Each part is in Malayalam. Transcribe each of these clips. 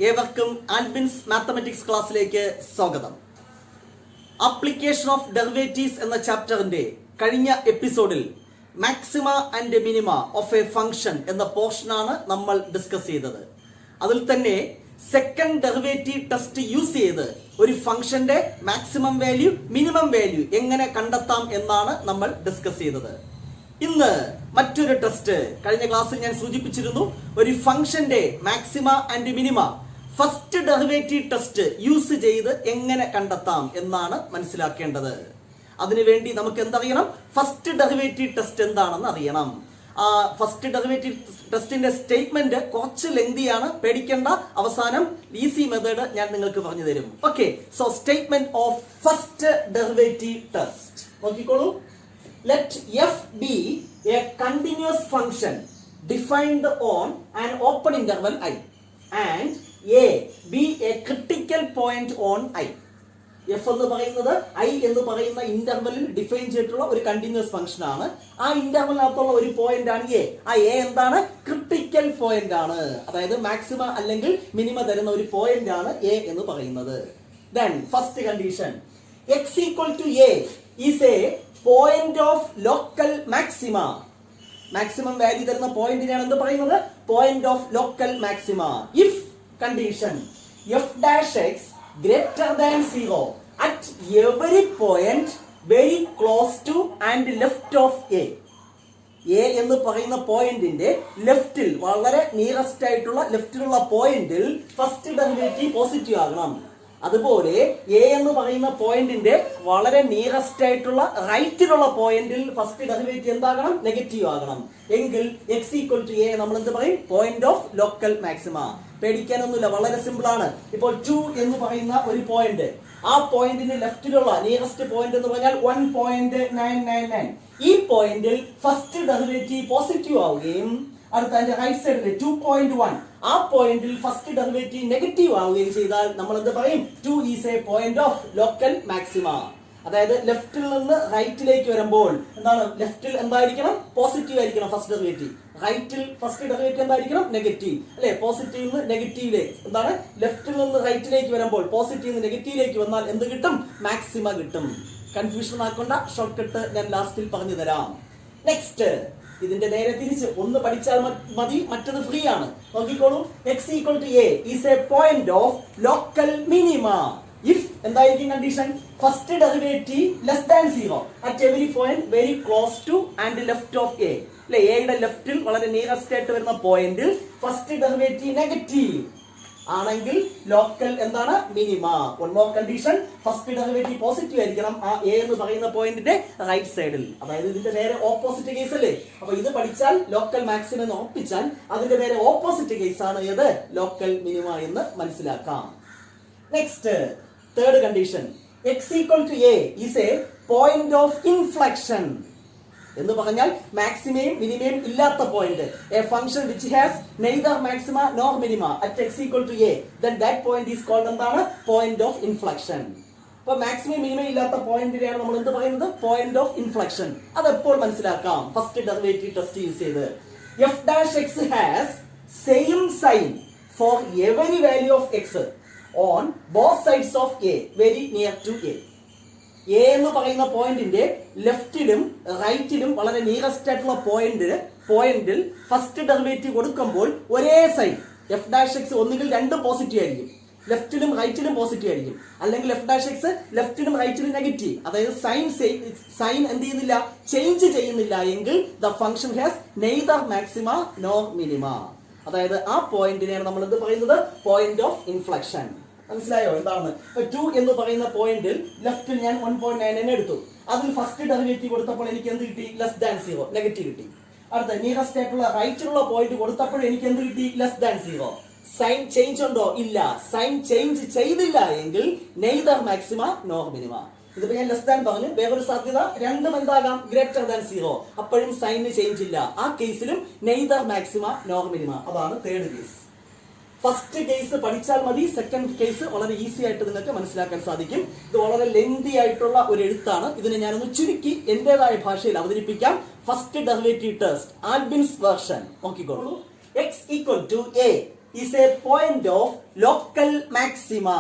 ഏവർക്കും ആൽബിൻസ് മാത്തമാറ്റിക്സ് ക്ലാസ്സിലേക്ക് സ്വാഗതം. ആപ്ലിക്കേഷൻ ഓഫ് ഡെറിവേറ്റീവ്സ് എന്ന ചാപ്റ്ററിന്റെ കഴിഞ്ഞ എപ്പിസോഡിൽ maxima and minima of A function എന്ന പോർഷനാണ് നമ്മൾ ഡിസ്കസ് ചെയ്തത്. അതിൽ തന്നെ സെക്കൻഡ് ഡെറിവേറ്റീവ് ടെസ്റ്റ് യൂസ് ചെയ്ത് ഒരു ഫംഗ്ഷന്റെ മാക്സിമം വാല്യൂ മിനിമം വാല്യൂ എങ്ങനെ കണ്ടെത്താം എന്നാണ് നമ്മൾ ഡിസ്കസ് ചെയ്തത്. ഇന്ന് മറ്റൊരു ടെസ്റ്റ്. കഴിഞ്ഞ ക്ലാസ്സിൽ ഞാൻ സൂചിപ്പിച്ചിരുന്നു, ഒരു ഫംഗ്ഷന്റെ maxima and minima first derivative test use ചെയ്ത് എങ്ങനെ കണ്ടെത്താം എന്നാണ് മനസ്സിലാക്കേണ്ടത്. അതിനുവേണ്ടി നമുക്ക് എന്തറിയണം? ഫസ്റ്റ് ഡെറിവേറ്റീവ് ടെസ്റ്റ് എന്താണെന്ന് അറിയണം. ഫസ്റ്റ് ഡെറിവേറ്റീവ് ടെസ്റ്റിന്റെ സ്റ്റേറ്റ്മെന്റ് കുറച്ച് ലെങ്തിയാണ്, പേടിക്കേണ്ട. അവസാനം ഈസി മെത്തേഡ് ഞാൻ നിങ്ങൾക്ക് പറഞ്ഞു തരും. Okay, so statement of first derivative test നോക്കിക്കോളൂ. Let f be a continuous function defined on an open interval I and a be a critical point on I. f എന്ന് പറയുന്നത് I എന്ന് പറയുന്ന ഇന്റർവെലിൽ ഡിഫൈൻ ചെയ്തിട്ടുള്ള ഒരു കണ്ടിന്യൂസ് ഫംഗ്ഷൻ ആണ്. ആ ഇന്റർവെലിനകത്തുള്ള ഒരു പോയിന്റ് ആണ് a. ആ a എന്താണ്? ക്രിട്ടിക്കൽ പോയിന്റ് ആണ്. അതായത് മാക്സിമ അല്ലെങ്കിൽ മിനിമ തരുന്ന ഒരു പോയിന്റ് ആണ് a എന്ന് പറയുന്നത്. Then first condition, x equal to a is a point of local maxima. Maximum value തരുന്ന പോയിന്റിനാണ് എന്ത് പറയുന്നത്? Point of local maxima. If condition f dash x greater than 0 at every point very close to and left of a. a എന്ന് പറയുന്ന പോയിന്റിന്റെ ലെഫ്റ്റിൽ, വളരെ നിയറസ്റ്റ് ആയിട്ടുള്ള ലെഫ്റ്റിലുള്ള പോയിന്റിൽ ഫസ്റ്റ് ഡെറിവേറ്റീവ് പോസിറ്റീവ് ആകണം. അതുപോലെ എ എന്ന് പറയുന്ന പോയിന്റിന്റെ വളരെ നിയറസ്റ്റ് ആയിട്ടുള്ള റൈറ്റിലുള്ള പോയിന്റിൽ ഫസ്റ്റ് ഡെറിവേറ്റീവ് എന്താകണം? നെഗറ്റീവ് ആകണം. എങ്കിൽ എക്സ് ഈക്വൽ ടു എ നമ്മൾ എന്ത് പറയും? Point of local maxima. പേടിക്കാനൊന്നുമില്ല, വളരെ സിമ്പിൾ ആണ്. ഇപ്പോൾ 2 എന്ന് പറയുന്ന ഒരു പോയിന്റ്, ആ പോയിന്റിന് ലെഫ്റ്റിലുള്ള നിയറസ്റ്റ് പോയിന്റ് എന്ന് പറഞ്ഞാൽ 1.999. ഈ പോയിന്റിൽ ഫസ്റ്റ് ഡെറിവേറ്റീവ് പോസിറ്റീവ് ആവുകയും അടുത്ത അതിന്റെ റൈറ്റ് സൈഡിൽ 2.1 ആ പോയിന്റിൽ ഫസ്റ്റ് ഡെറിവേറ്റീവ് നെഗറ്റീവ് ആവുകയും ചെയ്താൽ നമ്മൾ എന്ത് പറയും? 2 is a point of local maxima. അതായത് ലെഫ്റ്റിൽ നിന്ന് റൈറ്റിലേക്ക് വരുമ്പോൾ എന്താണ്? ലെഫ്റ്റിൽ എന്തായിരിക്കണം? പോസിറ്റീവ് ആയിരിക്കണം ഫസ്റ്റ് ഡെറിവേറ്റീവ്. റൈറ്റിൽ ഫസ്റ്റ് ഡെറിവേറ്റീവ് എന്തായിരിക്കണം? നെഗറ്റീവ് അല്ലെ? പോസിറ്റീവ് നിന്ന് നെഗറ്റീവിലേക്ക്, എന്താണ്? ലെഫ്റ്റിൽ നിന്ന് റൈറ്റിലേക്ക് വരുമ്പോൾ പോസിറ്റീവ് നിന്ന് നെഗറ്റീവിലേക്ക് വന്നാൽ എന്ത് കിട്ടും? മാക്സിമ കിട്ടും. കൺഫ്യൂഷൻ ആക്കേണ്ട, ഷോർട്ട് കട്ട് ഞാൻ ലാസ്റ്റിൽ പറഞ്ഞു തരാം. നെക്സ്റ്റ്, ഇതിന്റെ നേരെ തിരിച്ച് ഒന്ന് പഠിച്ചാൽ മതി, മറ്റത് ഫ്രീ ആണ്. നോക്കിക്കോളൂ. X equal to a is a point of local minima if എന്തായിരിക്കും condition? First derivative less than 0 at every point very close to and left of a. അല്ലെ, എയുടെ ലെഫ്റ്റിൽ വളരെ നിയറസ്റ്റ് ആയിട്ട് വരുന്ന പോയിന്റിൽ ഫസ്റ്റ് ഡെറിവേറ്റീവ് നെഗറ്റീവ് ആണെങ്കിൽ ലോക്കൽ എന്താണ്? Minima. One more condition, first derivative positive ആയിരിക്കണം ആ എ എന്ന് പറയുന്ന പോയിന്റിന്റെ റൈറ്റ് സൈഡിൽ. അതായത് ഇതിന്റെ നേരെ ഓപ്പോസിറ്റ് കേസ് അല്ലേ? അപ്പൊ ഇത് പഠിച്ചാൽ ലോക്കൽ മാക്സിമം എന്ന് ഉറപ്പിച്ചാൽ അതിന്റെ നേരെ ഓപ്പോസിറ്റ് കേസ് ആണ് ഏത്? ലോക്കൽ മിനിമ എന്ന് മനസ്സിലാക്കാം. Next, third condition, x equal to a is a point of inflection. എന്ന് പറഞ്ഞാൽ മാക്സിമയും മിനിമയും ഇല്ലാത്ത point. A function which has neither maxima nor minima at x equal to a, then that point is called എന്താണ്? Point of inflection. അപ്പൊ മാക്സിമം മിനിമം ഇല്ലാത്ത പോയിന്റിനെയാണ് നമ്മൾ എന്ത് പറയുന്നത്? Point of inflection. അത് എപ്പോൾ മനസ്സിലാക്കാം? ഫസ്റ്റ് ഡെറിവേറ്റീവ് ടെസ്റ്റ് യൂസ് ചെയ്ത്. f dash x has same sign for every value of x on both sides of a very near to a. A എന്ന് പറയുന്ന പോയിന്റിന്റെ ലെഫ്റ്റിലും റൈറ്റിലും വളരെ നിയറസ്റ്റ് ആയിട്ടുള്ള പോയിന്റിൽ ഫസ്റ്റ് ഡെറിവേറ്റീവ് കൊടുക്കുമ്പോൾ ഒരേ സൈൻ എഫ് ഡാഷ് എക്സ് ഒന്നുകിൽ രണ്ടും പോസിറ്റീവ് ആയിരിക്കും, ലെഫ്റ്റിലും റൈറ്റിലും പോസിറ്റീവ് ആയിരിക്കും. അല്ലെങ്കിൽ എഫ് ഡാഷ് എക്സ് ലെഫ്റ്റിലും റൈറ്റിലും നെഗറ്റീവ്. അതായത് സൈൻ എന്ത് ചെയ്യുന്നില്ല? ചേഞ്ച് ചെയ്യുന്നില്ല എങ്കിൽ the function has neither maxima nor minima. അതായത് ആ പോയിന്റിനെയാണ് നമ്മൾ എന്ത് പറയുന്നത്? Point of inflection. മനസ്സിലായോ എന്താണ്? 2 എന്ന് പറയുന്ന പോയിന്റിൽ ലെഫ്റ്റിൽ ഞാൻ 1.9 എടുത്തു. അതിൽ ഫസ്റ്റ് ഡെറിവേറ്റീവ് കൊടുത്തപ്പോൾ എനിക്ക് എന്ത് കിട്ടി? ലെസ് ദാൻ 0, നെഗറ്റീവ് കിട്ടി. അടുത്ത നിയറസ്റ്റ് ആയിട്ടുള്ള റൈറ്റിലുള്ള പോയിന്റ് കൊടുത്തപ്പോൾ എനിക്ക് എന്ത് കിട്ടി? Less than 0. സൈൻ ചേഞ്ച് ഉണ്ടോ? ഇല്ല. സൈൻ ചേഞ്ച് ചെയ്തില്ല എങ്കിൽ നെയ്തർ മാക്സിമ നോർ മിനിമ. ഇതിപ്പോ ഞാൻ ലെസ് ദാൻ പറഞ്ഞു, വേറൊരു സാധ്യത രണ്ടും എന്താകാം? Greater than 0. അപ്പോഴും സൈന് ചേഞ്ച് ഇല്ല. ആ കേസിലും നെയ്തർ മാക്സിമ നോർ മിനിമ. അതാണ് തേർഡ് കേസ്. ഫസ്റ്റ് കേസ് പഠിച്ചാൽ മതി, സെക്കൻഡ് കേസ് വളരെ ഈസി ആയിട്ട് നിങ്ങൾക്ക് മനസ്സിലാക്കാൻ സാധിക്കും. ഇത് വളരെ ലെങ്തി ആയിട്ടുള്ള ഒരു എഴുത്താണ്. ഇതിനെ ഞാനൊന്ന് ചുരുക്കി എന്റേതായ ഭാഷയിൽ അവതരിപ്പിക്കാം. ഫസ്റ്റ് ഡെറിവേറ്റീവ് ടെസ്റ്റ് ആൽബിൻസ് വേർഷൻ നോക്കിക്കോളൂ. x equal to a is a point of local maxima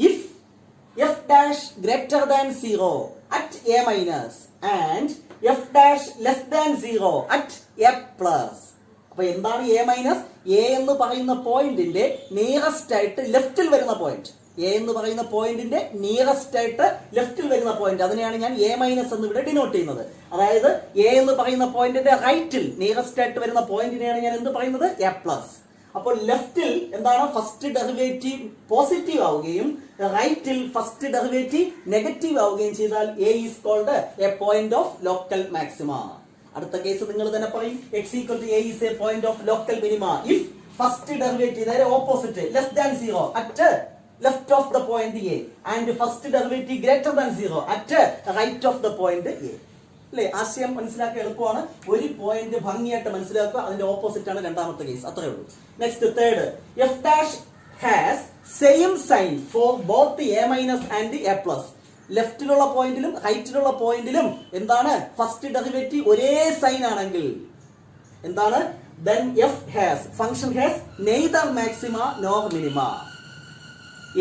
if f dash greater than 0 at a minus and f dash less than 0 at a plus. അപ്പൊ എന്താണ് എ മൈനസ്? എ എന്ന് പറയുന്ന പോയിന്റിന്റെ നിയറസ്റ്റ് ആയിട്ട് ലെഫ്റ്റിൽ വരുന്ന പോയിന്റ്. എ എന്ന് പറയുന്ന പോയിന്റിന്റെ നിയറസ്റ്റ് ആയിട്ട് ലെഫ്റ്റിൽ വരുന്ന പോയിന്റ്, അതിനെയാണ് ഞാൻ എ മൈനസ് എന്ന് ഇവിടെ ഡിനോട്ട് ചെയ്യുന്നത്. അതായത് എ എന്ന് പറയുന്ന പോയിന്റിന്റെ റൈറ്റിൽ നിയറസ്റ്റ് ആയിട്ട് വരുന്ന പോയിന്റിനെയാണ് ഞാൻ എന്ത് പറയുന്നത്? A plus. അപ്പോൾ ലെഫ്റ്റിൽ എന്താണ്? ഫസ്റ്റ് ഡെറിവേറ്റീവ് പോസിറ്റീവ് ആവുകയും റൈറ്റിൽ ഫസ്റ്റ് ഡെറിവേറ്റീവ് നെഗറ്റീവ് ആവുകയും ചെയ്താൽ a is called a point of local maxima. അടുത്ത കേസ് നിങ്ങൾ തന്നെ പറയും, x equal to a is a point of local minima if first derivative, അതായത് opposite, less than 0 at left of the point a and first derivative greater than 0 at right of the point a. അല്ലെ? ആശയം മനസ്സിലാക്കാൻ എളുപ്പമാണ്. ഒരു പോയിന്റ് ഭംഗിയായിട്ട് മനസ്സിലാക്കുക, അതിന്റെ ഓപ്പോസിറ്റ് ആണ് രണ്ടാമത്തെ കേസ്. അത്രേ ഉള്ളൂ. Next third, f dash has same sign for both a minus and a plus. ലെഫ്റ്റിലുള്ള പോയിന്റിലും റൈറ്റിലുള്ള പോയിന്റിലും എന്താണ്? ഫസ്റ്റ് ഡെറിവേറ്റീവ് ഒരേ സൈൻ ആണെങ്കിൽ എന്താണ്? then f has function has neither maxima nor minima.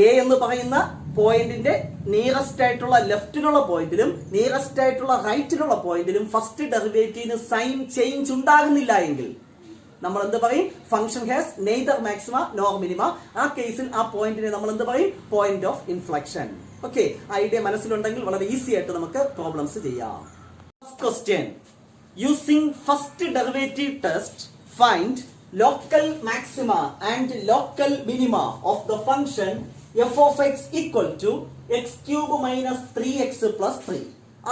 A എന്ന് പറയുന്ന പോയിന്റിന്റെ നിയറസ്റ്റ് ആയിട്ടുള്ള ലെഫ്റ്റിലുള്ള പോയിന്റിലും നിയറസ്റ്റ് ആയിട്ടുള്ള റൈറ്റിലുള്ള പോയിന്റിലും ഫസ്റ്റ് ഡെറിവേറ്റീവിന് സൈൻ ചേഞ്ച് ഉണ്ടാകുന്നില്ല എങ്കിൽ നമ്മൾ എന്ത് പറയും? Function has neither maxima nor minima. ആ കേസിൽ ആ പോയിന്റിനെ നമ്മൾ എന്ത് പറയും? Point of inflection. Okay, idea മനസ്സിലുണ്ടെങ്കിൽ വളരെ ഈസി ആയിട്ട് നമുക്ക് പ്രോബ്ലംസ് ചെയ്യാം. First question, using first derivative test find local maxima and local minima of the function f of x equal to x cube minus 3x plus 3.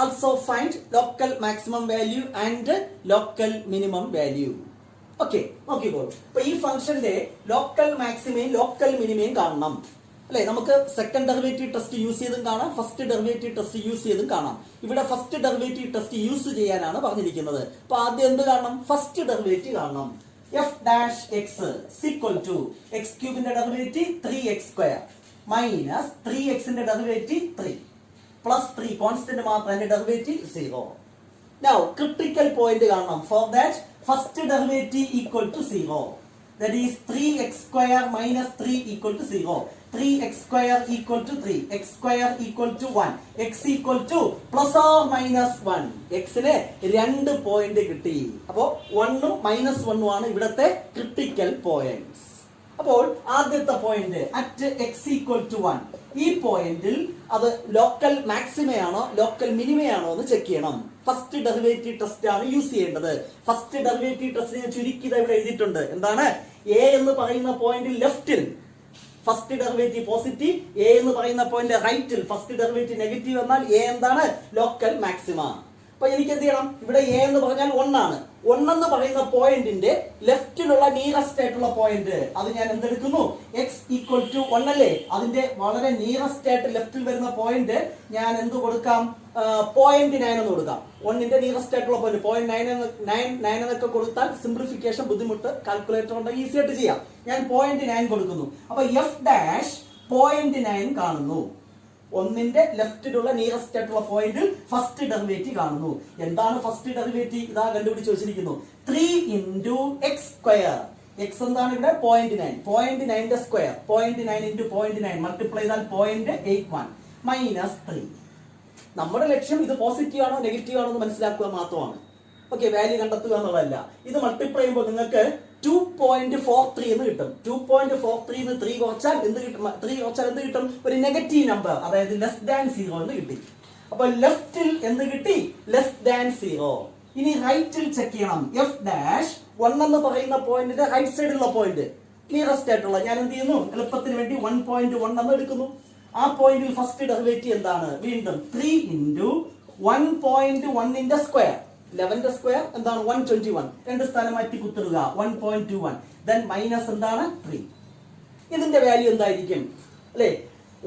Also find local maximum value and local minimum value. Okay, നോക്കിക്കോ. അപ്പൊ ഈ ഫംഗ്ഷന്റെ ലോക്കൽ മാക്സിമയും ലോക്കൽ മിനിമയും കാണണം അല്ലെ? നമുക്ക് സെക്കൻഡ് ഡെറിവേറ്റീവ് ടെസ്റ്റ് യൂസ് ചെയ്തും കാണാം, ഫസ്റ്റ് ഡെറിവേറ്റീവ് ടെസ്റ്റ് യൂസ് ചെയ്തും കാണാം. ഇവിടെ ഫസ്റ്റ് ഡെറിവേറ്റീവ് ടെസ്റ്റ് യൂസ് ചെയ്യാനാണ് പറഞ്ഞിരിക്കുന്നത്. അപ്പൊ ആദ്യം എന്ത് കാണണം? ഫസ്റ്റ് ഡെറിവേറ്റീവ് കാണണം. F dash x equal to x ക്യൂബിന്റെ derivative 3x square minus 3x ന്റെ ഡെറിവേറ്റീവ് 3 പ്ലസ് 3 കോൺസ്റ്റന്റ് മാത്രം, അതിന്റെ ഡെറിവേറ്റീവ് 0. Now critical point കാണണം. For that first derivative equal to 0, that is 3x square minus 3 equal to 0. 3x square equal to 3, x square equal to 1, x equal to plus or minus 1. x നെ 2 പോയിന്റ് കിട്ടി. അപ്പോൾ 1 ഉം -1 ആണ് ഇവിടത്തെ ക്രിട്ടിക്കൽ പോയിന്റ്സ്. അപ്പോൾ ആദ്യത്തെ point at x equal to 1, ഈ പോയിന്റിൽ അത് ലോക്കൽ മാക്സിമയാണോ ലോക്കൽ മിനിമയാണോ എന്ന് ചെക്ക് ചെയ്യണം. ഫസ്റ്റ് ഡെറിവേറ്റീവ് ടെസ്റ്റ് ആണ് യൂസ് ചെയ്യേണ്ടത്. ഫസ്റ്റ് ഡെറിവേറ്റീവ് ടെസ്റ്റ് ഞാൻ ചുരുക്കി ഇവിടെ എഴുതിയിട്ടുണ്ട്. എന്താണ്? എ എന്ന് പറയുന്ന പോയിന്റിൽ ലെഫ്റ്റിൽ ഫസ്റ്റ് ഡെറിവേറ്റീവ് പോസിറ്റീവ്, എ എന്ന് പറയുന്ന പോയിന്റ് റൈറ്റിൽ ഫസ്റ്റ് ഡെറിവേറ്റീവ് നെഗറ്റീവ് എന്നാൽ എ എന്താണ്? Local maxima. അപ്പൊ എനിക്ക് എന്ത് ചെയ്യണം? ഇവിടെ എ എന്ന് പറഞ്ഞാൽ 1 ആണ്. 1 എന്ന് പറയുന്ന പോയിന്റിന്റെ ലെഫ്റ്റിലുള്ള നിയറസ്റ്റ് ആയിട്ടുള്ള പോയിന്റ് അത് ഞാൻ എന്തെടുക്കുന്നു? എക്സ് ഈക്വൽ ടു 1 അല്ലേ? അതിന്റെ വളരെ നിയറസ്റ്റ് ആയിട്ട് ലെഫ്റ്റിൽ വരുന്ന പോയിന്റ് ഞാൻ എന്ത് കൊടുക്കാം? 0.9 എന്ന് കൊടുക്കാം. 1ന്റെ നിയറസ്റ്റ് ആയിട്ടുള്ള പോയിന്റ് 0.9 എന്നൊക്കെ കൊടുത്താൽ സിംപ്ലിഫിക്കേഷൻ ബുദ്ധിമുട്ട്, കാൽക്കുലേറ്റർ ഉണ്ടെങ്കിൽ ഈസി ആയിട്ട് ചെയ്യാം. ഞാൻ 0.9 കൊടുക്കുന്നു. അപ്പൊ എഫ് ഡാഷ് 0.9 കാണുന്നു. 1ന്റെ ലെഫ്റ്റിലുള്ള നിയറസ്റ്റ് ആയിട്ടുള്ള പോയിന്റിൽ ഫസ്റ്റ് ഡെറിവേറ്റീവ് കാണുന്നു. എന്താണ് ഫസ്റ്റ് ഡെറിവേറ്റീവ്? ഇതാ കണ്ടുപിടിച്ച് വെച്ചിരിക്കുന്നു. 3 into x സ്ക്വയർ. x എന്താണ് ഇവിടെ? 0.9. 0.9ന്റെ സ്ക്വയർ 0.9 into 0.9 മൾട്ടിപ്ലൈ ചെയ്താൽ 0.81 മൈനസ് 3. നമ്മുടെ ലക്ഷ്യം ഇത് പോസിറ്റീവ് ആണോ നെഗറ്റീവ് ആണോ എന്ന് മനസ്സിലാക്കുക മാത്രമാണ്. ഓക്കെ, വാല്യൂ കണ്ടെത്തുക എന്നുള്ളതല്ല. ഇത് മൾട്ടിപ്ലൈ ചെയ്യുമ്പോൾ നിങ്ങൾക്ക് 2.43 എന്ന് കിട്ടും. 2.43 എന്ന് 3 കുറച്ചാൽ എന്ത് കിട്ടും? 3 കുറച്ചാൽ എന്ത് കിട്ടും? ഒരു നെഗറ്റീവ് നമ്പർ, അതായത് ലെസ് ദാൻ 0 എന്ന് കിട്ടി. അപ്പൊ ലെഫ്റ്റിൽ എന്ത് കിട്ടി? Less than 0. ഇനി റൈറ്റിൽ ചെക്ക് ചെയ്യണം. എഫ് ഡാഷ് 1 എന്ന് പറയുന്ന പോയിന്റിന്റെ റൈറ്റ് സൈഡിലുള്ള പോയിന്റ് നിയറസ്റ്റ് ആയിട്ടുള്ള ഞാൻ എന്ത് ചെയ്യുന്നു? എളുപ്പത്തിന് വേണ്ടി 1.1 എന്ന് എടുക്കുന്നു. ആ പോയിന്റിൽ ഫസ്റ്റ് ഡെറിവേറ്റീവ് എന്താണ്? വീണ്ടും 3 into 1.1ന്റെ സ്ക്വയർ. 11ന്റെ സ്ക്വയർ എന്താണ്? 121. രണ്ട് സ്ഥാനം മാറ്റി കുത്തിടുക. 1.21. then മൈനസ് എന്താണ്? 3. ഇതിന്റെ വാല്യൂ എന്തായിരിക്കും? അല്ലെ?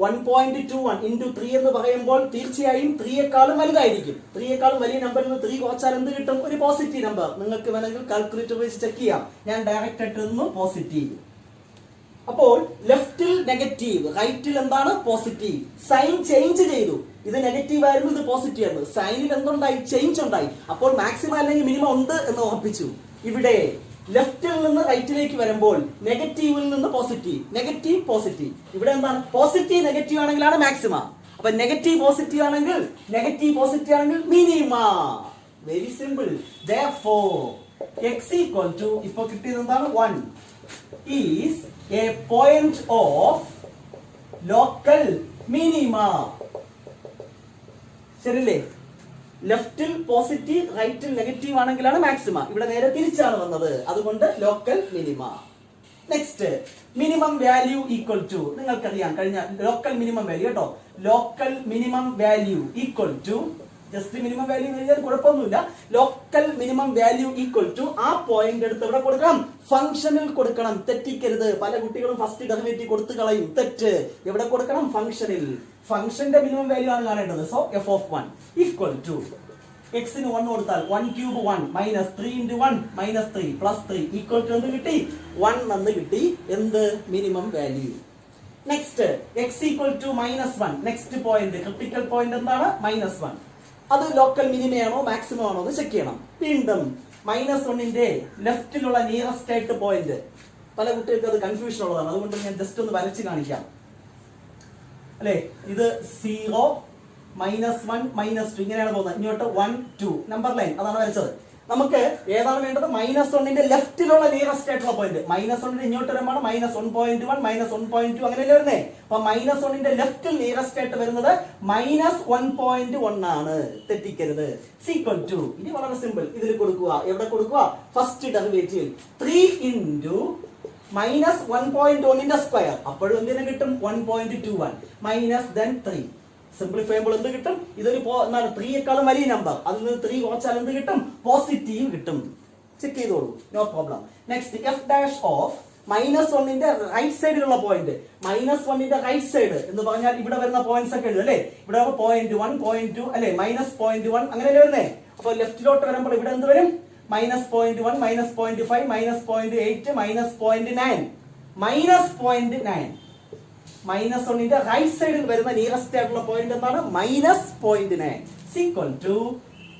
1.21 into 3 എന്ന് പറയുമ്പോൾ തീർച്ചയായും 3യെക്കാളും വലുതായിരിക്കും. 3യെക്കാളും വലിയ നമ്പറിൽ നിന്ന് 3 കുറച്ചാൽ എന്ത് കിട്ടും? ഒരു പോസിറ്റീവ് നമ്പർ. നിങ്ങൾക്ക് വേണമെങ്കിൽ കാൽക്കുലേറ്റർ വെച്ച് ചെക്ക് ചെയ്യാം. ഞാൻ ഡയറക്റ്റ് ആയിട്ട് എഴുതുന്നു പോസിറ്റീവ്. അപ്പോൾ ലെഫ്റ്റിൽ നെഗറ്റീവ്, റൈറ്റിൽ എന്താണ്? പോസിറ്റീവ്. സൈൻ ചേഞ്ച് ചെയ്തു. ഇത് നെഗറ്റീവ് ആയിരുന്നു, ഇത് പോസിറ്റീവ് ആയിരുന്നു. സൈനിൽ എന്തുണ്ടായി? ചേഞ്ച് ഉണ്ടായി. അപ്പോൾ മാക്സിമം അല്ലെങ്കിൽ മിനിമം ഉണ്ട് എന്ന് ഉറപ്പിച്ചു. ഇവിടെ ലെഫ്റ്റിൽ നിന്ന് റൈറ്റിലേക്ക് വരുമ്പോൾ നെഗറ്റീവിൽ നിന്ന് പോസിറ്റീവ്, നെഗറ്റീവ് പോസിറ്റീവ്. ഇവിടെ എന്താണ്? പോസിറ്റീവ് നെഗറ്റീവ് ആണെങ്കിലാണ് മാക്സിമ. അപ്പൊ നെഗറ്റീവ് പോസിറ്റീവ് ആണെങ്കിൽ minima. Very simple. Therefore x equal to ഇപ്പൊ കിട്ടിയത് എന്താണ്? 1 is a point of local minima. ശരിയല്ലേ? ലെഫ്റ്റിൽ പോസിറ്റീവ്, റൈറ്റിൽ നെഗറ്റീവ് ആണെങ്കിലാണ് മാക്സിമ. ഇവിടെ നേരെ തിരിച്ചാണ് വന്നത്, അതുകൊണ്ട് local minima. Next, minimum value equal to, നിങ്ങൾക്കറിയാം കഴിഞ്ഞ ലോക്കൽ മിനിമം വാല്യൂ കേട്ടോ. Local minimum value equal to, just minimum value എഴുതിയാൽ കുഴപ്പമൊന്നുമില്ല. Local minimum value equal to ആ പോയിന്റ് എടുത്ത് എവിടെ കൊടുക്കണം? ഫംഗ്ഷനിൽ കൊടുക്കണം. തെറ്റിക്കരുത്. പല കുട്ടികളും ഫസ്റ്റ് ഡെറിവേറ്റീവ് കൊടുത്തു കളയും. തെറ്റ്. എവിടെ കൊടുക്കണം? ഫംഗ്ഷനിൽ. ഫംഗ്ഷന്റെ മിനിമം വാല്യൂ ആണ് കാണേണ്ടത്. So f of 1 equal to എക്സിന് 1 കൊടുത്താൽ 1 cube 1 minus 3 into 1 minus 3 plus 3 equal to എന്ത് കിട്ടി? 1 എന്ന് കിട്ടി. എന്ത്? Minimum value. Next, x equal to -1. Next point, critical point എന്താണ്? -1. അത് ലോക്കൽ മിനിമയാണോ മാക്സിമം ആണോ എന്ന് ചെക്ക് ചെയ്യണം. വീണ്ടും -1ന്റെ ലെഫ്റ്റിലുള്ള നിയറസ്റ്റ് ആയിട്ട് പോയിന്റ്. പല കുട്ടികൾക്ക് അത് കൺഫ്യൂഷൻ ഉള്ളതാണ്, അതുകൊണ്ട് ഞാൻ ജസ്റ്റ് ഒന്ന് വരച്ച് കാണിക്കാം. അല്ലെ, ഇത് 0 -1 -2 ഇങ്ങനെയാണ് പോകുന്നത്. ഇങ്ങോട്ട് 1 2 നമ്പർ ലൈൻ, അതാണ് വരച്ചത്. നമുക്ക് ഏതാണ് വേണ്ടത്? -1ന്റെ ലെഫ്റ്റിലുള്ള നിയറസ്റ്റ് ആയിട്ടുള്ള പോയിന്റ്. -1ന്റെ ഇങ്ങോട്ട് വരുമ്പോൾ -1.1 -1.2 അങ്ങനെയല്ലേ വരുന്നേ? അപ്പൊ -1ന്റെ ലെഫ്റ്റിൽ നിയറസ്റ്റ് ആയിട്ട് വരുന്നത് -1.1 ആണ്. തെറ്റിക്കരുത്. സീക്വൽ ടു, ഇനി വളരെ സിമ്പിൾ. ഇതിൽ കൊടുക്കുക. എവിടെ കൊടുക്കുക? ഫസ്റ്റ് ഡെറിവേറ്റീവ് 3 ഇൻറ്റു -1.1ന്റെ സ്ക്വയർ. അപ്പോഴും എന്തിനു കിട്ടും? 1.21 മൈനസ് ദെൻ 3. സിംപ്ലിഫൈ ചെയ്യുമ്പോൾ എന്ത് കിട്ടും? ഇതൊരു 3യേക്കാളും വലിയ നമ്പർ. അതിൽ നിന്ന് 3 കുറച്ചാൽ എന്ത് കിട്ടും? പോസിറ്റീവ് കിട്ടും. ചെക്ക് ചെയ്തോളൂ, no problem. Next, f dash of -1ന്റെ റൈറ്റ് സൈഡിലുള്ള പോയിന്റ്. -1ന്റെ റൈറ്റ് സൈഡ് എന്ന് പറഞ്ഞാൽ ഇവിടെ വരുന്ന പോയിന്റ്സ് ഒക്കെ എഴുതും അല്ലെ? ഇവിടെ 0.1 0.2 അല്ലെ? -0.1 അങ്ങനെയല്ലേ വരുന്നേ? അപ്പൊ ലെഫ്റ്റിലോട്ട് വരുമ്പോൾ ഇവിടെ എന്ത് വരും? -0.1 -0.5 -0.8 -0.9 -0.9. -1ന്റെ റൈറ്റ് സൈഡിൽ വരുന്ന നിയറസ്റ്റ് ആയിട്ടുള്ള പോയിന്റ് എന്താണ്? -0.9 ഈക്വൽ ടു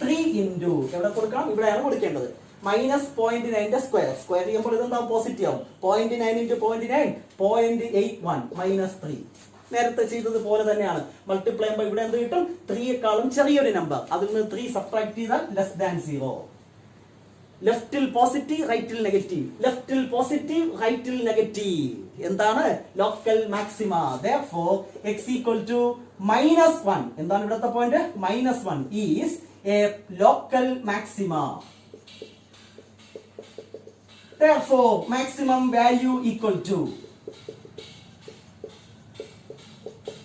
3 ഇൻറ്റു എവിടെ കൊടുക്കണം? ഇവിടെയാണ് കൊടുക്കേണ്ടത്. -0.9ന്റെ സ്ക്വയർ. സ്ക്വയർ ചെയ്യുമ്പോൾ ഇതെന്താ? പോസിറ്റീവ് ആവും. 0.9 ഇൻറ്റു 0.9 0.81 -3. നേരത്തെ ചെയ്തതുപോലെ തന്നെയാണ്. മൾട്ടിപ്ലൈ ചെയ്യുമ്പോൾ ഇവിടെ എന്ത് കിട്ടും? 3യേക്കാളും ചെറിയൊരു നമ്പർ. അതിൽ നിന്ന് 3 സബ്ട്രാക്ട് ചെയ്താൽ <0. ലെഫ്റ്റിൽ പോസിറ്റീവ്, റൈറ്റിൽ നെഗറ്റീവ്. ലെഫ്റ്റിൽ പോസിറ്റീവ്, റൈറ്റിൽ നെഗറ്റീവ്. എന്താണ്? Local maxima. Therefore x equal to -1. എന്താണ് ഇവിടുത്തെ പോയിന്റ്? -1 is a local maxima. Therefore maximum value equal to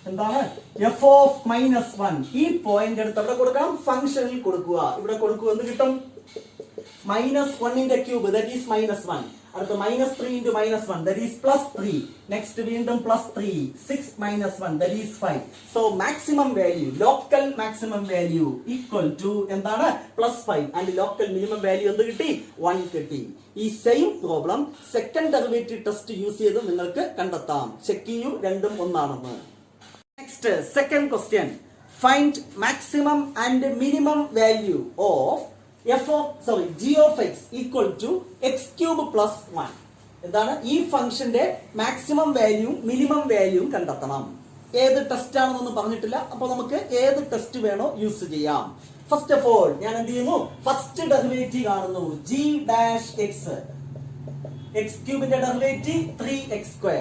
എന്താണ്? f of -1. ഈ പോയിന്റ് എടുത്ത് അവിടെ കൊടുക്കാം. ഫംഗ്ഷനിൽ കൊടുക്കുക. ഇവിടെ കൊടുക്കുക. എന്ത് കിട്ടും? -1ന്റെ ക്യൂബ്, that is -1. അടുത്ത -3 into -1, that is +3. നെക്സ്റ്റ് വീണ്ടും +3. 6 -1, that is 5. So maximum value, local maximum value equal to എന്താണ്? +5. and local minimum value എന്ത് കിട്ടി? 1 കിട്ടി. ഈ same problem second derivative test use ചെയ്ത് നിങ്ങൾക്ക് കണ്ടെത്താം. ചെക്ക് ചെയ്യൂ, രണ്ടും ഒന്നാണെന്ന്. Next, second question. Find maximum and minimum value of g of x equal to x cube plus 1. എന്താണ്? ഈ ഫംഗ്ഷന്റെ മാക്സിമം വാല്യൂ മിനിമം വാല്യൂ കണ്ടെത്തണം. ഏത് ടെസ്റ്റ് ആണെന്നൊന്നും പറഞ്ഞിട്ടില്ല. അപ്പൊ നമുക്ക് ഏത് ടെസ്റ്റ് വേണോ യൂസ് ചെയ്യാം. ഫസ്റ്റ് ഓഫ് ഓൾ ഞാൻ എന്ത് ചെയ്യുന്നു? ഫസ്റ്റ് ഡെറിവേറ്റീവ് കാണുന്നു. g dash x. x ക്യൂബിന്റെ ഡെറിവേറ്റീവ് 3x².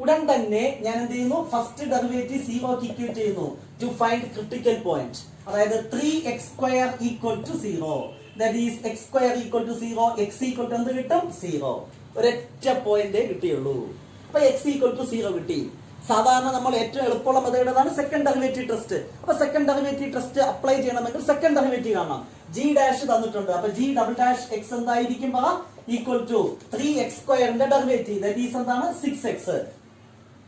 ഉടൻ തന്നെ ഞാൻ എന്ത് ചെയ്യുന്നു? ഫസ്റ്റ് ഡെറിവേറ്റീവ് 0ക്ക് ഇക്വേറ്റ് ചെയ്യുന്നു ടു ഫൈൻഡ് ക്രിട്ടിക്കൽ പോയിന്റ്. അതായത് 3x² equal to 0. That is x² equal to 0. x equal to എന്ത് കിട്ടും? 0. ഒരൊറ്റ പോയിന്റ് കിട്ടിയുള്ളൂ. അപ്പൊ x equal to 0 കിട്ടി. സാധാരണ നമ്മൾ ഏറ്റവും എളുപ്പമുള്ള മെത്തേഡ് ഏതാണ്? Second derivative test. അപ്പൊ സെക്കൻഡ് ഡെറിവേറ്റീവ് ടെസ്റ്റ് അപ്ലൈ ചെയ്യണമെങ്കിൽ സെക്കൻഡ് ഡെറിവേറ്റീവ് കാണണം. g ഡാഷ് തന്നിട്ടുണ്ട്. അപ്പൊ g ഡബിൾ ഡാഷ് x എന്തായിരിക്കും? ഈക്വൽ ടു 3x²ന്റെ ഡെറിവേറ്റീവ്, ദാറ്റ് ഈസ് എന്താണ്? 6x.